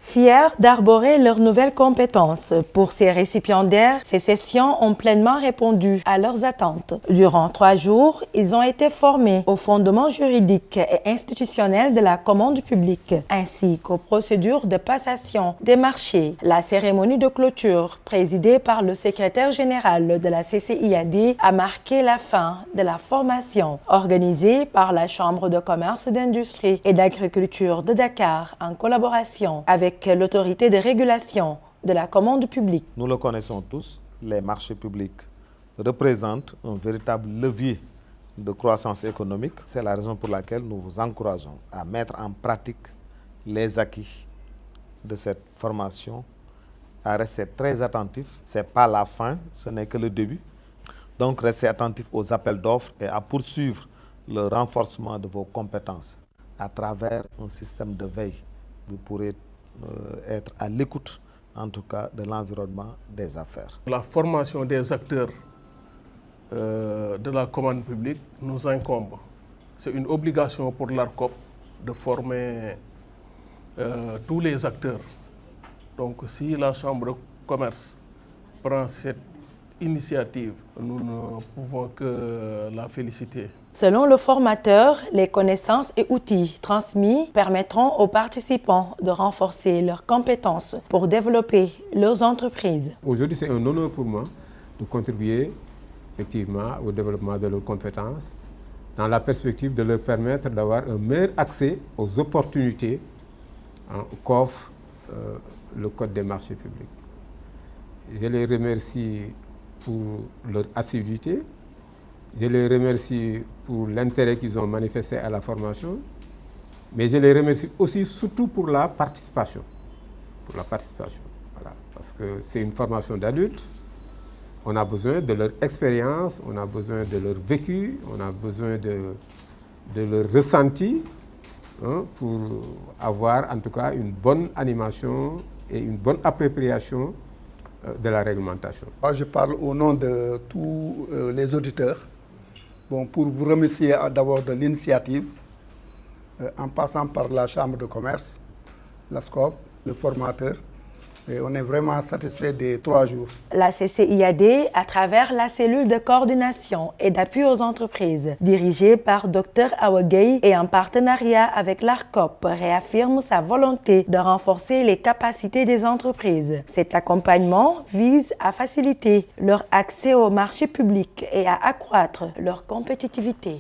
Fiers d'arborer leurs nouvelles compétences, pour ces récipiendaires, ces sessions ont pleinement répondu à leurs attentes. Durant 3 jours, ils ont été formés aux fondements juridiques et institutionnels de la commande publique, ainsi qu'aux procédures de passation des marchés. La cérémonie de clôture, présidée par le secrétaire général de la CCIAD, a marqué la fin de la formation, organisée par la Chambre de commerce, d'industrie et d'agriculture de Dakar en collaboration avec l'autorité de régulation de la commande publique. Nous le connaissons tous, les marchés publics représentent un véritable levier de croissance économique. C'est la raison pour laquelle nous vous encourageons à mettre en pratique les acquis de cette formation, à rester très attentifs. Ce n'est pas la fin, ce n'est que le début. Donc restez attentifs aux appels d'offres et à poursuivre le renforcement de vos compétences à travers un système de veille. Vous pourrez être à l'écoute, en tout cas, de l'environnement des affaires. La formation des acteurs de la commande publique nous incombe. C'est une obligation pour l'ARCOP de former tous les acteurs. Donc si la Chambre de commerce prend cette initiative, nous ne pouvons que la féliciter. Selon le formateur, les connaissances et outils transmis permettront aux participants de renforcer leurs compétences pour développer leurs entreprises. Aujourd'hui, c'est un honneur pour moi de contribuer effectivement au développement de leurs compétences dans la perspective de leur permettre d'avoir un meilleur accès aux opportunités qu'offre le Code des marchés publics. Je les remercie pour leur assiduité. Je les remercie pour l'intérêt qu'ils ont manifesté à la formation, mais je les remercie aussi surtout pour la participation. Voilà, parce que c'est une formation d'adultes. On a besoin de leur expérience, on a besoin de leur vécu, on a besoin de leur ressenti pour avoir en tout cas une bonne animation et une bonne appropriation de la réglementation. Moi, je parle au nom de tous les auditeurs. Pour vous remercier d'abord de l'initiative, en passant par la Chambre de commerce, l'ASCOP, le formateur, et on est vraiment satisfait des 3 jours. La CCIAD, à travers la cellule de coordination et d'appui aux entreprises, dirigée par Dr Awagay et en partenariat avec l'ARCOP, réaffirme sa volonté de renforcer les capacités des entreprises. Cet accompagnement vise à faciliter leur accès au marché public et à accroître leur compétitivité.